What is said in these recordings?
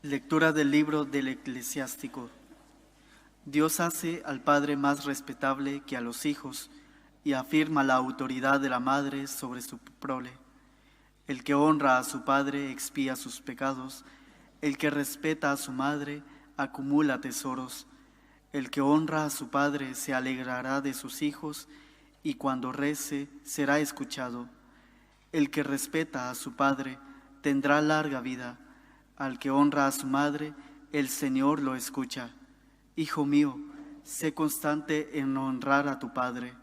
Lectura del libro del Eclesiástico. Dios hace al padre más respetable que a los hijos y afirma la autoridad de la madre sobre su prole. El que honra a su padre expía sus pecados, el que respeta a su madre acumula tesoros. El que honra a su padre se alegrará de sus hijos y cuando rece será escuchado. El que respeta a su padre tendrá larga vida. Al que honra a su madre, el Señor lo escucha. Hijo mío, sé constante en honrar a tu padre.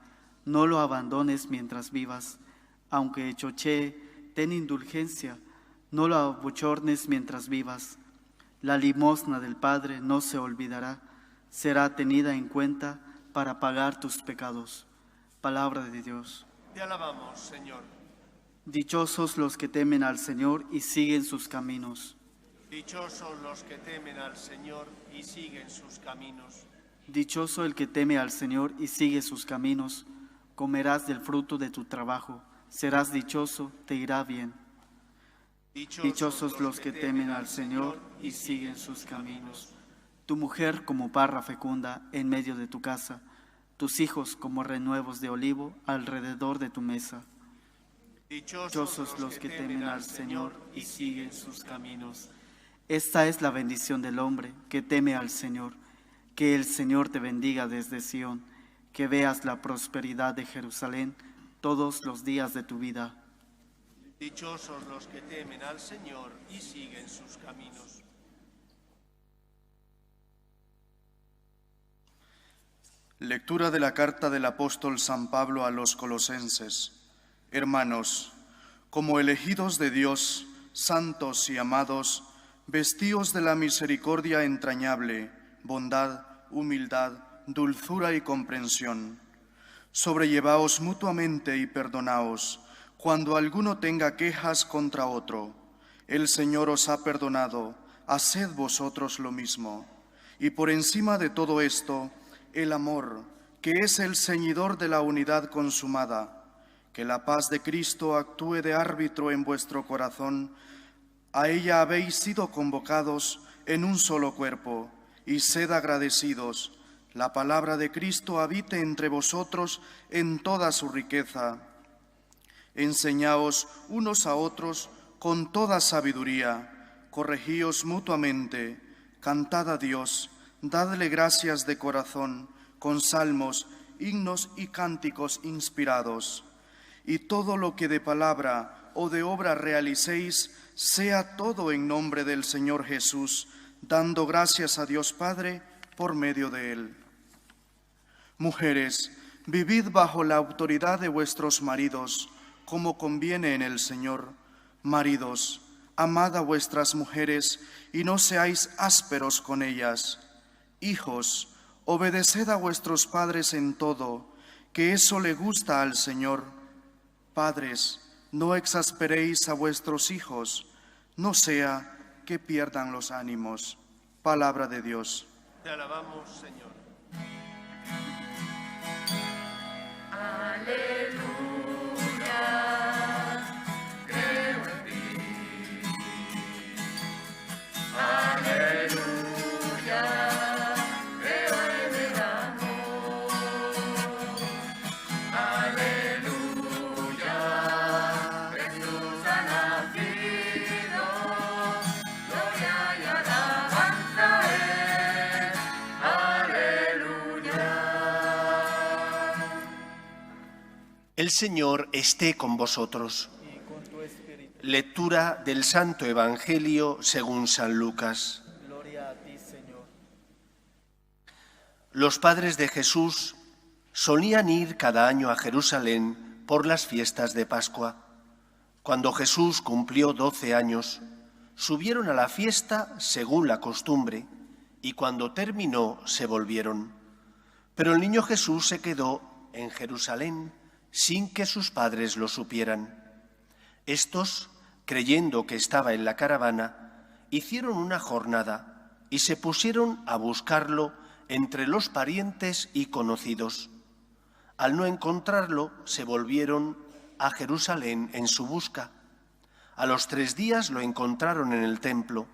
No lo abandones mientras vivas. Aunque chochee, ten indulgencia. No lo abochornes mientras vivas. La limosna del Padre no se olvidará. Será tenida en cuenta para pagar tus pecados. Palabra de Dios. Te alabamos, Señor. Dichosos los que temen al Señor y siguen sus caminos. Dichosos los que temen al Señor y siguen sus caminos. Dichoso el que teme al Señor y sigue sus caminos. Comerás del fruto de tu trabajo. Serás dichoso, te irá bien. Dichosos los que temen al Señor y siguen sus caminos. Tu mujer como parra fecunda en medio de tu casa. Tus hijos como renuevos de olivo alrededor de tu mesa. Dichosos los que temen al Señor y siguen sus caminos. Esta es la bendición del hombre que teme al Señor. Que el Señor te bendiga desde Sión, que veas la prosperidad de Jerusalén todos los días de tu vida. Dichosos los que temen al Señor y siguen sus caminos. Lectura de la carta del apóstol San Pablo a los Colosenses. Hermanos, como elegidos de Dios, santos y amados, vestíos de la misericordia entrañable, bondad, humildad, dulzura y comprensión. Sobrellevaos mutuamente y perdonaos, cuando alguno tenga quejas contra otro. El Señor os ha perdonado, haced vosotros lo mismo. Y por encima de todo esto, el amor, que es el ceñidor de la unidad consumada. Que la paz de Cristo actúe de árbitro en vuestro corazón. A ella habéis sido convocados en un solo cuerpo, y sed agradecidos. La palabra de Cristo habite entre vosotros en toda su riqueza. Enseñaos unos a otros con toda sabiduría, corregíos mutuamente, cantad a Dios, dadle gracias de corazón, con salmos, himnos y cánticos inspirados. Y todo lo que de palabra o de obra realicéis, sea todo en nombre del Señor Jesús, dando gracias a Dios Padre por medio de Él. Mujeres, vivid bajo la autoridad de vuestros maridos, como conviene en el Señor. Maridos, amad a vuestras mujeres y no seáis ásperos con ellas. Hijos, obedeced a vuestros padres en todo, que eso le gusta al Señor. Padres, no exasperéis a vuestros hijos, no sea que pierdan los ánimos. Palabra de Dios. Te alabamos, Señor. El Señor esté con vosotros. Y con tu espíritu. Lectura del Santo Evangelio según San Lucas. Gloria a ti, Señor. Los padres de Jesús solían ir cada año a Jerusalén por las fiestas de Pascua. Cuando Jesús cumplió 12 años, subieron a la fiesta según la costumbre, y cuando terminó se volvieron. Pero el niño Jesús se quedó en Jerusalén sin que sus padres lo supieran. Estos, creyendo que estaba en la caravana, hicieron una jornada y se pusieron a buscarlo entre los parientes y conocidos. Al no encontrarlo, se volvieron a Jerusalén en su busca. A los 3 días lo encontraron en el templo,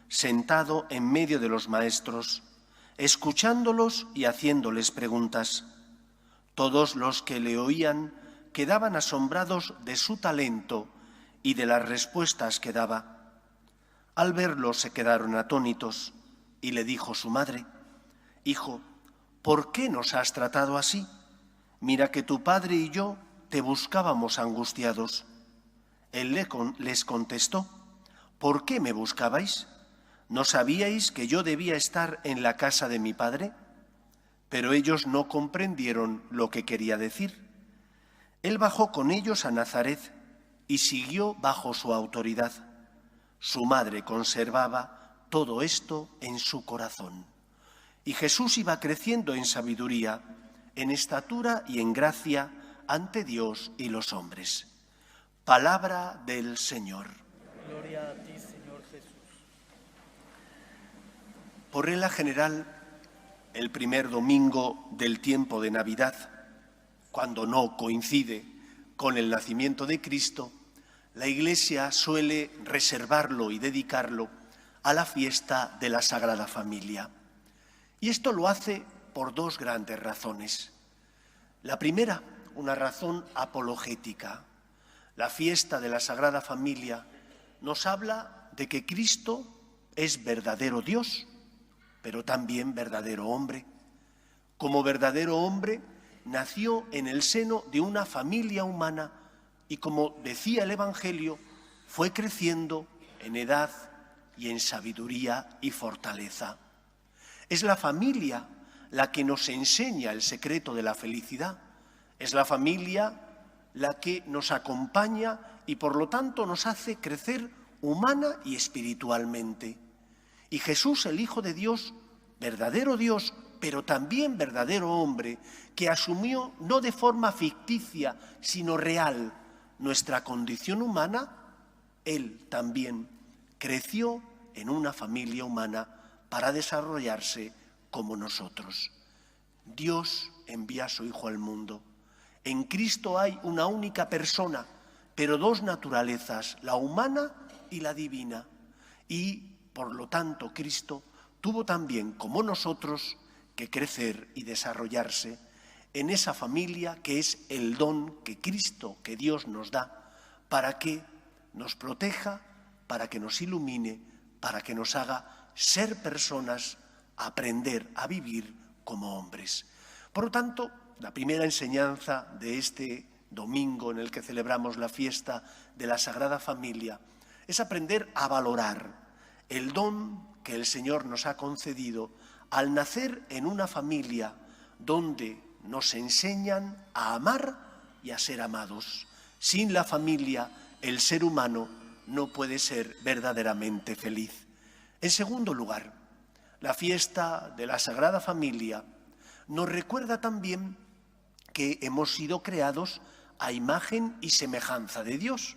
sentado en medio de los maestros, escuchándolos y haciéndoles preguntas. Todos los que le oían quedaban asombrados de su talento y de las respuestas que daba. Al verlo se quedaron atónitos y le dijo su madre: «Hijo, ¿por qué nos has tratado así? Mira que tu padre y yo te buscábamos angustiados». Él les contestó: «¿Por qué me buscabais? ¿No sabíais que yo debía estar en la casa de mi padre?». Pero ellos no comprendieron lo que quería decir. Él bajó con ellos a Nazaret y siguió bajo su autoridad. Su madre conservaba todo esto en su corazón. Y Jesús iba creciendo en sabiduría, en estatura y en gracia ante Dios y los hombres. Palabra del Señor. Gloria a ti, Señor Jesús. Por regla general, el primer domingo del tiempo de Navidad, cuando no coincide con el nacimiento de Cristo, la Iglesia suele reservarlo y dedicarlo a la fiesta de la Sagrada Familia. Y esto lo hace por dos grandes razones. La primera, una razón apologética. La fiesta de la Sagrada Familia nos habla de que Cristo es verdadero Dios, pero también verdadero hombre. Como verdadero hombre, nació en el seno de una familia humana y, como decía el Evangelio, fue creciendo en edad y en sabiduría y fortaleza. Es la familia la que nos enseña el secreto de la felicidad. Es la familia la que nos acompaña y, por lo tanto, nos hace crecer humana y espiritualmente. Y Jesús, el Hijo de Dios, verdadero Dios, pero también verdadero hombre, que asumió no de forma ficticia, sino real, nuestra condición humana, Él también creció en una familia humana para desarrollarse como nosotros. Dios envía a su Hijo al mundo. En Cristo hay una única persona, pero dos naturalezas, la humana y la divina. Y, por lo tanto, Cristo tuvo también, como nosotros, que crecer y desarrollarse en esa familia que es el don que Cristo, que Dios nos da, para que nos proteja, para que nos ilumine, para que nos haga ser personas, aprender a vivir como hombres. Por lo tanto, la primera enseñanza de este domingo en el que celebramos la fiesta de la Sagrada Familia es aprender a valorar el don que el Señor nos ha concedido al nacer en una familia donde nos enseñan a amar y a ser amados. Sin la familia, el ser humano no puede ser verdaderamente feliz. En segundo lugar, la fiesta de la Sagrada Familia nos recuerda también que hemos sido creados a imagen y semejanza de Dios.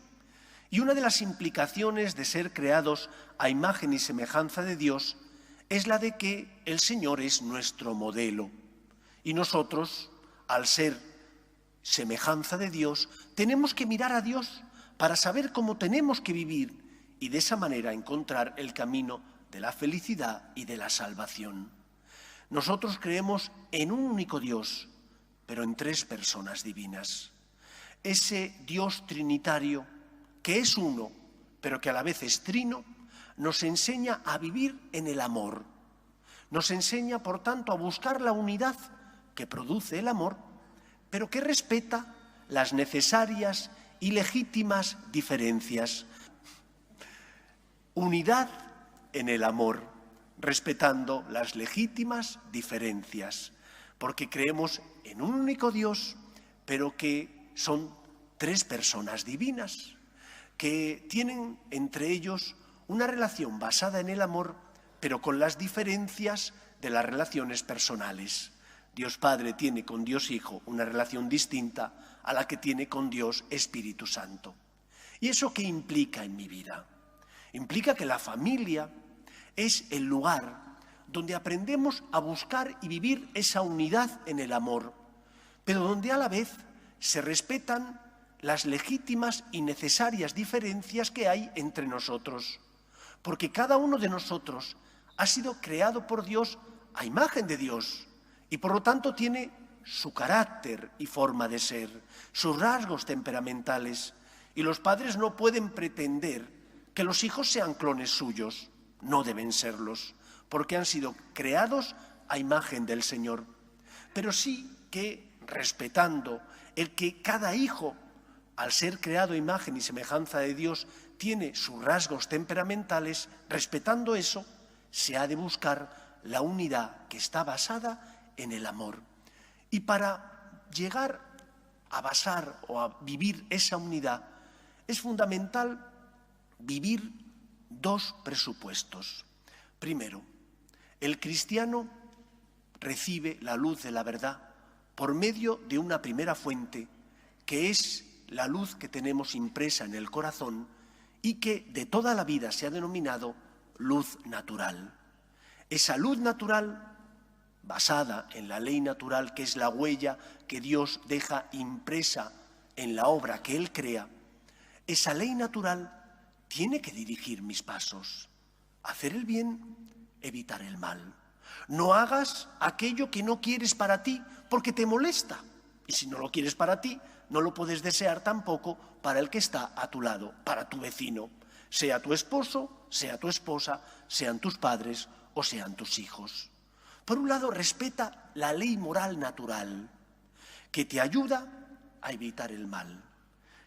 Y una de las implicaciones de ser creados a imagen y semejanza de Dios es la de que el Señor es nuestro modelo. Y nosotros, al ser semejanza de Dios, tenemos que mirar a Dios para saber cómo tenemos que vivir y de esa manera encontrar el camino de la felicidad y de la salvación. Nosotros creemos en un único Dios, pero en tres personas divinas. Ese Dios trinitario, que es uno, pero que a la vez es trino, nos enseña a vivir en el amor. Nos enseña, por tanto, a buscar la unidad que produce el amor, pero que respeta las necesarias y legítimas diferencias. Unidad en el amor, respetando las legítimas diferencias, porque creemos en un único Dios, pero que son tres personas divinas, que tienen entre ellos una relación basada en el amor, pero con las diferencias de las relaciones personales. Dios Padre tiene con Dios Hijo una relación distinta a la que tiene con Dios Espíritu Santo. ¿Y eso qué implica en mi vida? Implica que la familia es el lugar donde aprendemos a buscar y vivir esa unidad en el amor, pero donde a la vez se respetan las legítimas y necesarias diferencias que hay entre nosotros. porque cada uno de nosotros ha sido creado por Dios a imagen de Dios y por lo tanto tiene su carácter y forma de ser, sus rasgos temperamentales, y los padres no pueden pretender que los hijos sean clones suyos, no deben serlos, porque han sido creados a imagen del Señor. Pero sí que respetando el que cada hijo, al ser creado a imagen y semejanza de Dios, tiene sus rasgos temperamentales, respetando eso, se ha de buscar la unidad que está basada en el amor. Y para llegar a basar o a vivir esa unidad, es fundamental vivir dos presupuestos. Primero, el cristiano recibe la luz de la verdad por medio de una primera fuente, que es la luz que tenemos impresa en el corazón y que de toda la vida se ha denominado luz natural. Esa luz natural, basada en la ley natural, que es la huella que Dios deja impresa en la obra que Él crea, esa ley natural tiene que dirigir mis pasos. Hacer el bien, evitar el mal. No hagas aquello que no quieres para ti porque te molesta. Y si no lo quieres para ti, no lo puedes desear tampoco para el que está a tu lado, para tu vecino. Sea tu esposo, sea tu esposa, sean tus padres o sean tus hijos. Por un lado, respeta la ley moral natural, que te ayuda a evitar el mal,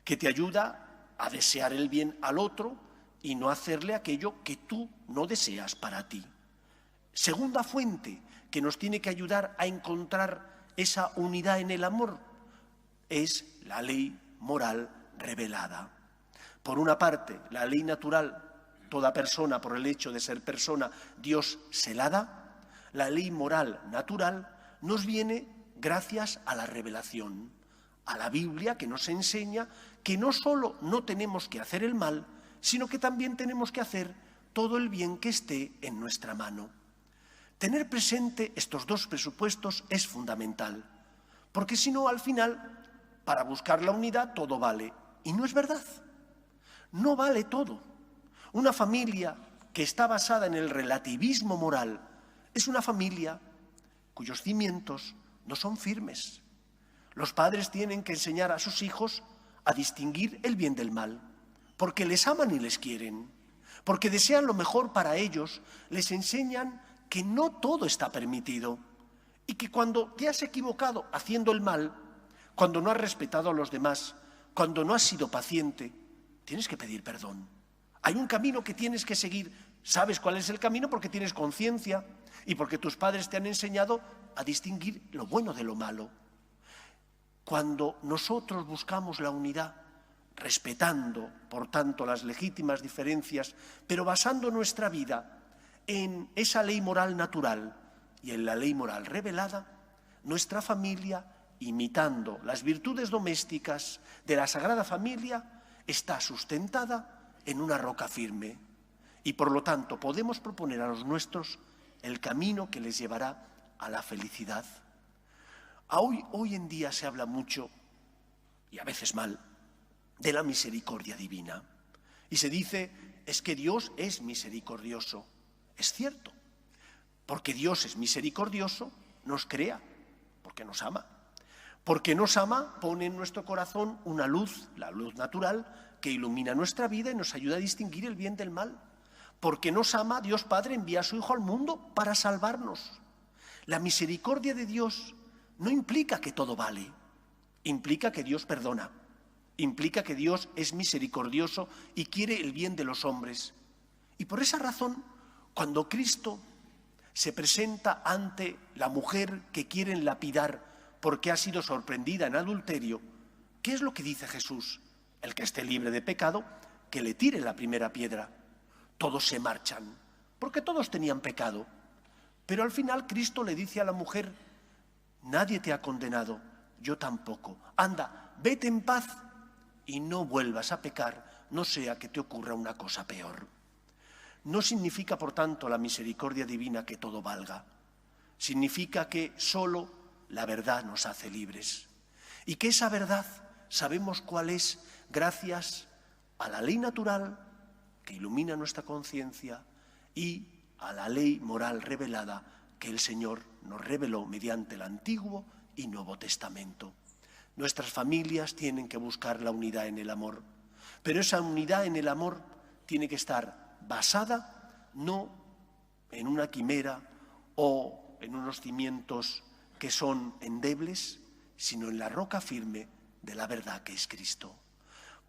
que te ayuda a desear el bien al otro y no hacerle aquello que tú no deseas para ti. Segunda fuente que nos tiene que ayudar a encontrar esa unidad en el amor es la ley moral revelada. Por una parte, la ley natural, toda persona por el hecho de ser persona, Dios se la da. La ley moral natural nos viene gracias a la revelación, a la Biblia, que nos enseña que no solo no tenemos que hacer el mal, sino que también tenemos que hacer todo el bien que esté en nuestra mano. Tener presente estos dos presupuestos es fundamental, porque si no, al final, para buscar la unidad todo vale, y no es verdad. No vale todo. Una familia que está basada en el relativismo moral es una familia cuyos cimientos no son firmes. Los padres tienen que enseñar a sus hijos a distinguir el bien del mal, porque les aman y les quieren, porque desean lo mejor para ellos, les enseñan que no todo está permitido y que cuando te has equivocado haciendo el mal, cuando no has respetado a los demás, cuando no has sido paciente, tienes que pedir perdón. Hay un camino que tienes que seguir. Sabes cuál es el camino porque tienes conciencia y porque tus padres te han enseñado a distinguir lo bueno de lo malo. Cuando nosotros buscamos la unidad, respetando, por tanto, las legítimas diferencias, pero basando nuestra vida en esa ley moral natural y en la ley moral revelada, nuestra familia, imitando las virtudes domésticas de la Sagrada Familia, está sustentada en una roca firme. Y por lo tanto podemos proponer a los nuestros el camino que les llevará a la felicidad. Hoy en día se habla mucho, y a veces mal, de la misericordia divina. Y se dice, es que Dios es misericordioso. Es cierto, porque Dios es misericordioso, nos crea, porque nos ama. Porque nos ama, pone en nuestro corazón una luz, la luz natural, que ilumina nuestra vida y nos ayuda a distinguir el bien del mal. Porque nos ama, Dios Padre envía a su Hijo al mundo para salvarnos. La misericordia de Dios no implica que todo vale, implica que Dios perdona, implica que Dios es misericordioso y quiere el bien de los hombres. Y por esa razón, cuando Cristo se presenta ante la mujer que quieren lapidar porque ha sido sorprendida en adulterio, ¿qué es lo que dice Jesús? El que esté libre de pecado, que le tire la primera piedra. Todos se marchan, porque todos tenían pecado. Pero al final Cristo le dice a la mujer, nadie te ha condenado, yo tampoco. Anda, vete en paz y no vuelvas a pecar, no sea que te ocurra una cosa peor. No significa, por tanto, la misericordia divina que todo valga. Significa que solo la verdad nos hace libres. Y que esa verdad sabemos cuál es gracias a la ley natural que ilumina nuestra conciencia, y a la ley moral revelada que el Señor nos reveló mediante el Antiguo y Nuevo Testamento. Nuestras familias tienen que buscar la unidad en el amor, pero esa unidad en el amor tiene que estar basada no en una quimera o en unos cimientos que son endebles, sino en la roca firme de la verdad que es Cristo.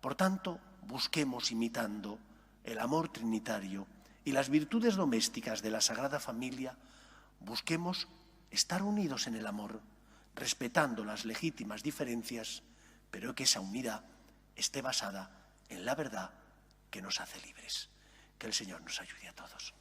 Por tanto, busquemos, imitando el amor trinitario y las virtudes domésticas de la Sagrada Familia, busquemos estar unidos en el amor, respetando las legítimas diferencias, pero que esa unidad esté basada en la verdad que nos hace libres. Que el Señor nos ayude a todos.